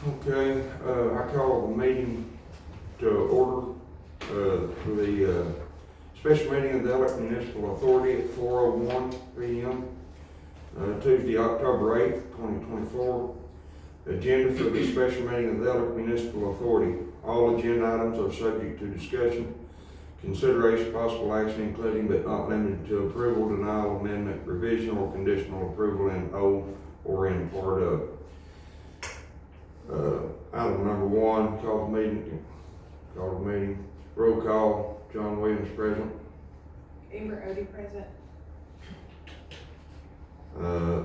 Okay, I call the meeting to order, for the, special meeting of the Elliott Municipal Authority at 4:01 p.m., Tuesday, October 8th, 2024. Agenda for the special meeting of the Elliott Municipal Authority. All agenda items are subject to discussion, consideration, possible action, including but not limited to approval, denial, amendment, revision, or conditional approval in whole or in part of. Item number one, call the meeting, roll call, John Williams present. Amber Odie present.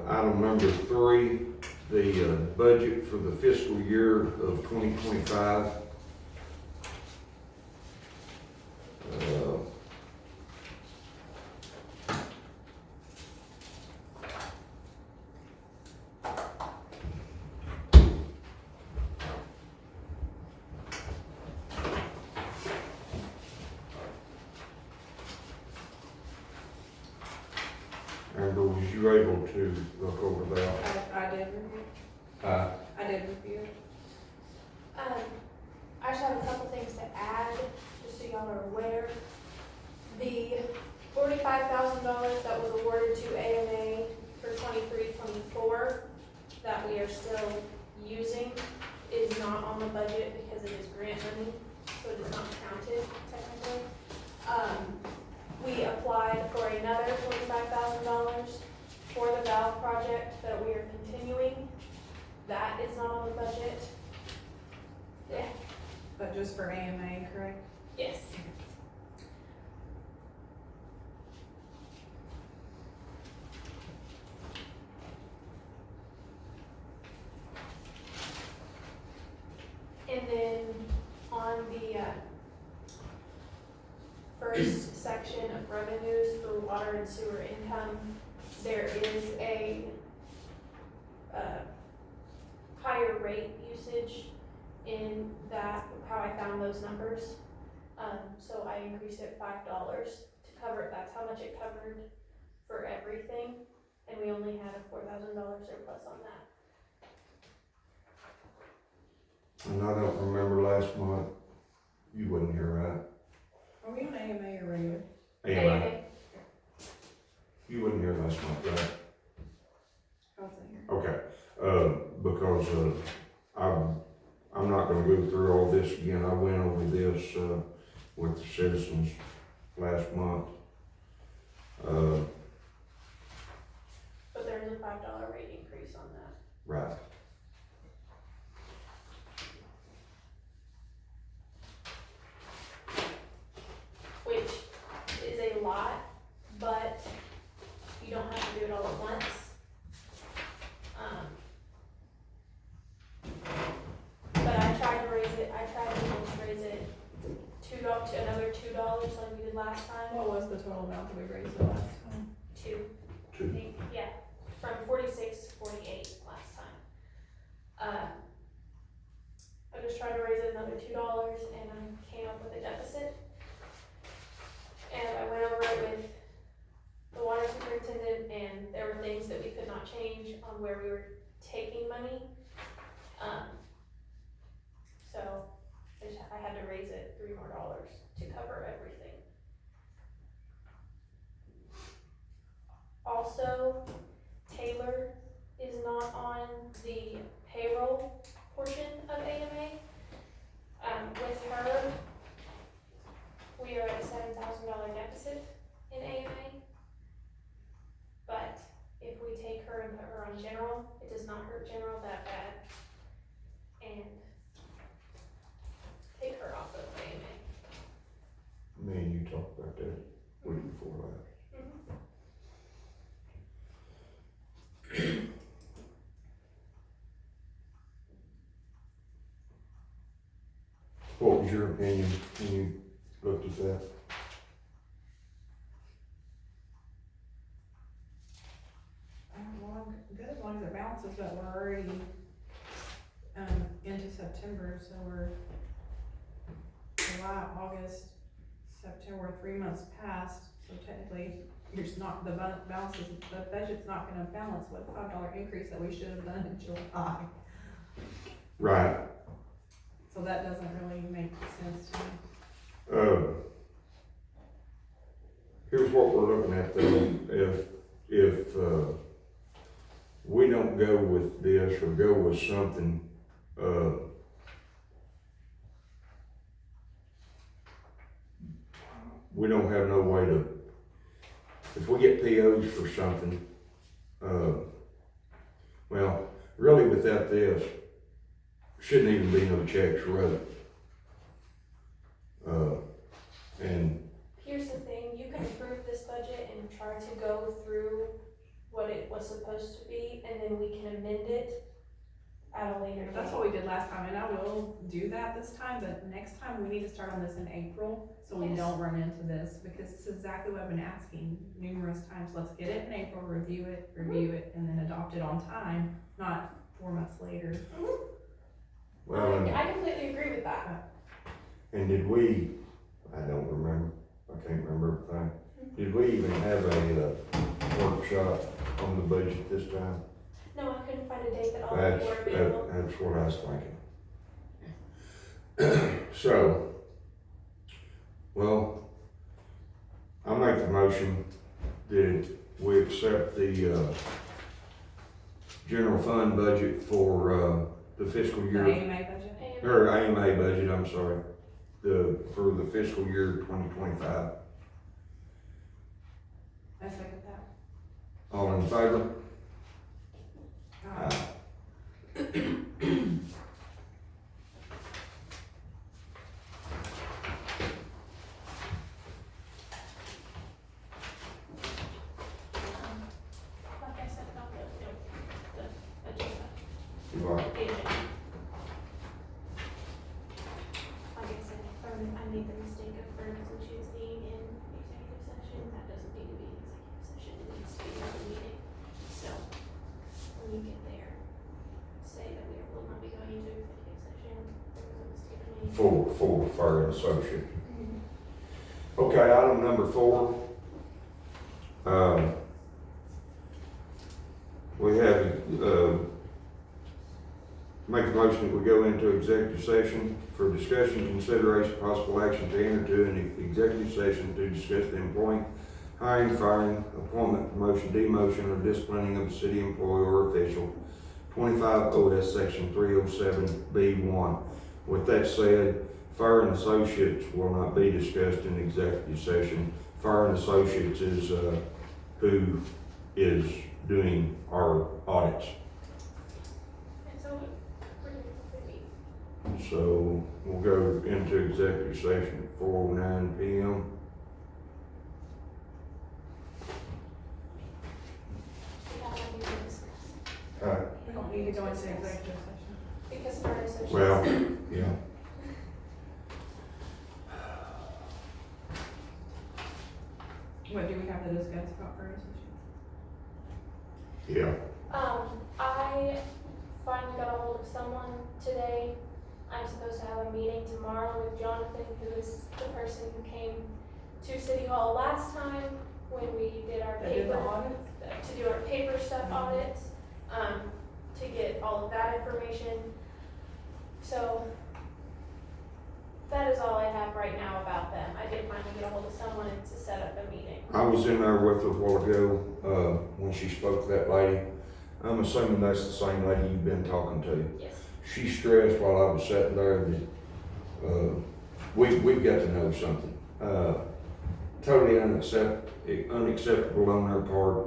Item number three, the, budget for the fiscal year of 2025. Amber, was you able to look over that? I did review. I did review. I just have a couple things to add, just so y'all are aware. The $45,000 that was awarded to AMA for 23-24 that we are still using is not on the budget because it is grant money, so it is not counted technically. We applied for another $45,000 for the valve project that we are continuing. That is not on the budget. Yeah. But just for AMA, correct? Yes. And then on the first section of revenues for water and sewer income, there is a higher rate usage in that, how I found those numbers. So I increased it $5 to cover it. That's how much it covered for everything, and we only had a $4,000 surplus on that. And I don't remember last month, you wasn't here, right? Are we on AMA or regular? AMA. You wasn't here last month, right? I wasn't here. Okay, because, I'm not gonna go through all this again. I went over this, with the citizens last month. But there's a $5 rate increase on that. Right. Which is a lot, but you don't have to do it all at once. But I tried to raise it to another $2 like we did last time. What was the total amount that we raised the last time? Two, I think, yeah, from 46 to 48 last time. I just tried to raise it another $2 and I came up with a deficit. And I went over it with the water superintendent, and there were things that we could not change on where we were taking money. So I had to raise it $3 more to cover everything. Also, Taylor is not on the payroll portion of AMA. With her, we are at a $7,000 deficit in AMA. But if we take her and put her on general, it does not hurt general that bad. And take her off of AMA. Me and you talked about that week before last. What was your opinion when you looked at that? Well, good as long as it balances, but we're already, into September, so we're July, August, September, 3 months past, so technically, there's not, the budget's not gonna balance with $5 increase that we should have done in July. Right. So that doesn't really make sense to me. Here's what we're looking at though, if we don't go with this or go with something, we don't have no way to, if we get POs for something, well, really without this, shouldn't even be no checks wrote. And Here's the thing, you can approve this budget and try to go through what it was supposed to be, and then we can amend it at a later date. That's what we did last time, and I will do that this time, but next time we need to start on this in April, so we Yes. don't run into this, because it's exactly what I've been asking numerous times. Let's get it in April, review it, and then adopt it on time, not 4 months later. well, I completely agree with that. and did we, I don't remember, I can't remember everything. Did we even have a workshop on the budget this time? No, I couldn't find a date that all of That's, you were available. that's what I was thinking. So, well, I make the motion that we accept the, general fund budget for, the fiscal The year, AMA budget? or AMA budget, I'm sorry, for the fiscal year 2025. I second that. All in favor? Uh, Like I said, about the agenda. You are. Like I said, I made the mistake of Fern Associates being in executive session, that doesn't need to be an executive session, it needs to be in the meeting. So, when you get there, say that we will not be going into executive session, there was a mistake made. For Fire and Associates. Okay, item number 4. We have, make a motion that we go into executive session for discussion, consideration, possible action to enter into an executive session to discuss the employing, hiring, firing, appointment, promotion, demotion, or disciplining of a city employee or official, 25 OS Section 307B1. With that said, Fire and Associates will not be discussed in executive session. Fire and Associates is, who is doing our audits. And so, we're gonna completely, So we'll go into executive session at 4:09 PM. we have nothing to discuss, We don't need to go into executive session. because Fern Associates. Well, yeah. What do we have to discuss about Fire Associates? Yeah. I finally got a hold of someone today. I'm supposed to have a meeting tomorrow with Jonathan, who is the person who came to City Hall last time when we did our That did the paper, audit? to do our paper stuff audits, to get all of that information. So, that is all I have right now about them. I did finally get a hold of someone to set up a meeting. I was in there with her a while ago, when she spoke to that lady. I'm assuming that's the same lady you've been talking to. Yes. She stressed while I was sitting there that, we've got to know something. Totally unacceptable on their part.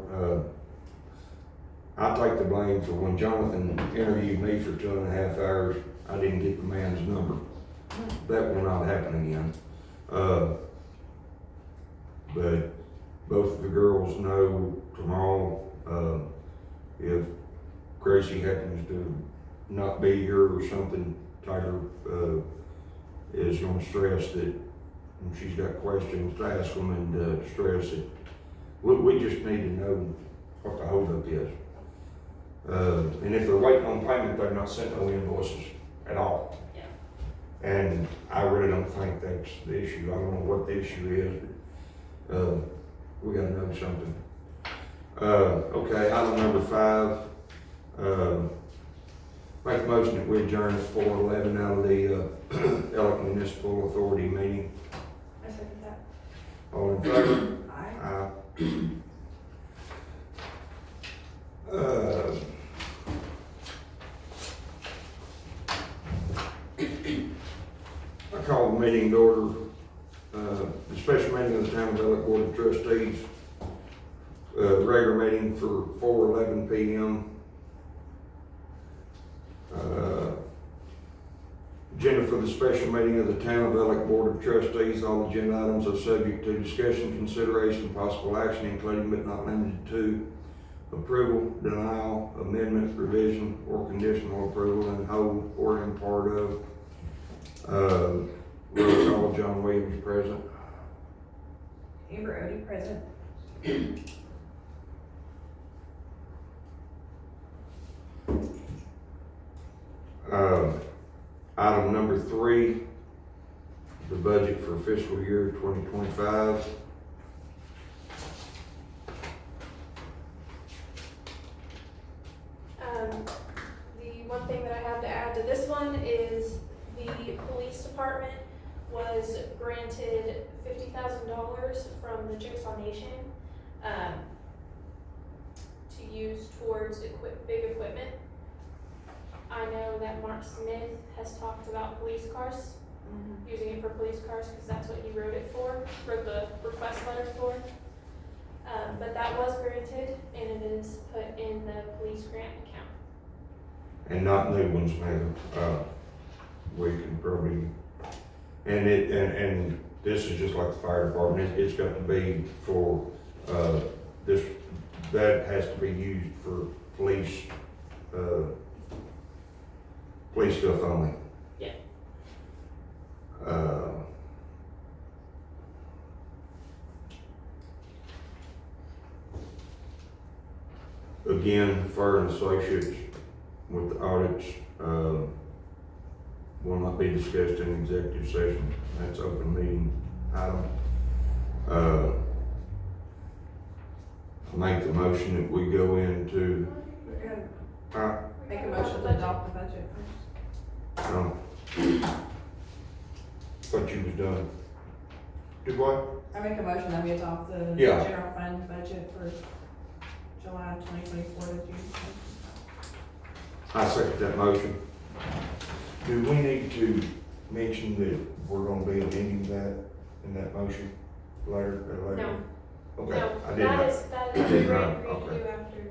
I take the blame for when Jonathan interviewed me for 2.5 hours, I didn't get the man's number. That will not happen again. But both of the girls know tomorrow, if Gracie happens to not be here or something, Tyler, is gonna stress that when she's got questions to ask them and, stress it. We just need to know what the holdup is. And if they're waiting on payment, they're not sending no invoices at all. Yeah. And I really don't think that's the issue. I don't know what the issue is, but, we gotta know something. Okay, item number 5, Make a motion that we adjourn at 4:11 out of the Elk Municipal Authority meeting. I second that. All in favor? Aye. I call the meeting to order, the special meeting of the Town of Elk Board of Trustees, regular meeting for 4:11 p.m. Agenda for the special meeting of the Town of Elk Board of Trustees. All agenda items are subject to discussion, consideration, possible action, including but not limited to approval, denial, amendment, revision, or conditional approval in whole or in part of. Roll call, John Williams present. Amber Odie, present. Item number 3, the budget for fiscal year 2025. The one thing that I have to add to this one is the police department was granted $50,000 from the Chickasaw Nation, to use towards big equipment. I know that Mark Smith has talked about police cars, using it for police cars, because that's what he wrote the request letter for. But that was granted, and it is put in the police grant account. And not new ones now. We can probably, and this is just like the fire department, it's got to be for, this, that has to be used for police, police stuff only. Yeah. Again, Fire and Associates with the audits, will not be discussed in executive session. That's open meeting item. I make the motion that we go into, We're gonna make a motion to adopt the budget first. Thought you was done. Do what? I make a motion that we adopt the Yeah. general fund budget for July 2024 to June 2025. I second that motion. Do we need to mention that we're gonna be amending that in that motion later? No. Okay, No, I did not. that is I did great not, for you to okay. do after.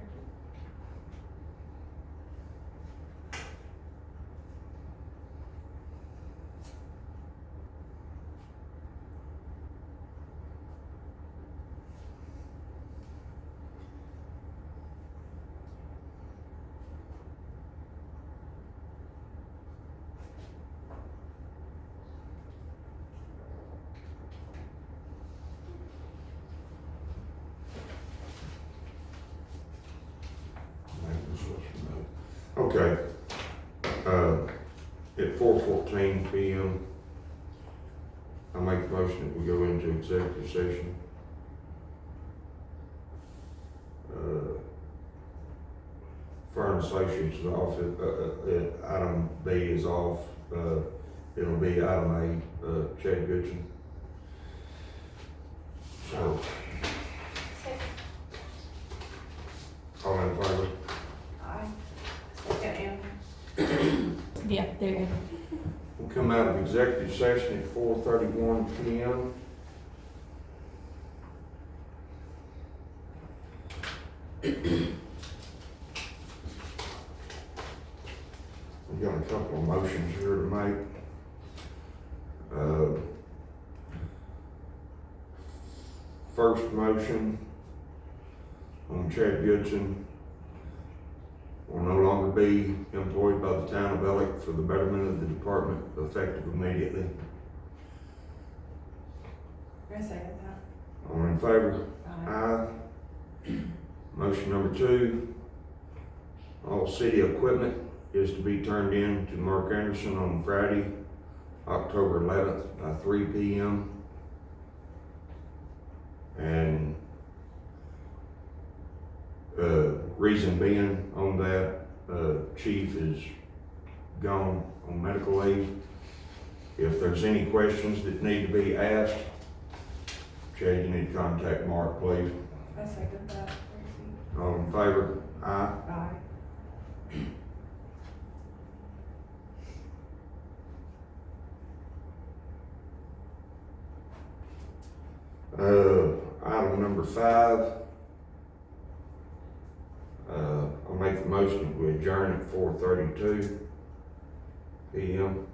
Okay. At 4:14 p.m., I make the motion that we go into executive session. Fire and Associates is off, item B is off, it'll be item A, Chad Goodson. So, Second. all in favor? Aye. Second, Amber. Yeah, there you go. We'll come out of executive session at 4:31 p.m. We've got a couple of motions here to make. First motion on Chad Goodson will no longer be employed by the town of Ellick for the betterment of the department, effective immediately. I second that. All in favor? Aye. Aye. Motion number 2, all city equipment is to be turned in to Mark Anderson on Friday, October 11th by 3 p.m. And reason being on that, chief is gone on medical leave. If there's any questions that need to be asked, Chad, you need to contact Mark, please. I second that, Tracy. All in favor? Aye. Aye. Item number 5. I'll make the motion to adjourn at 4:32 p.m.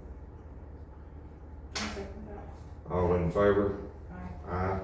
I second that. All in favor? Aye. Aye.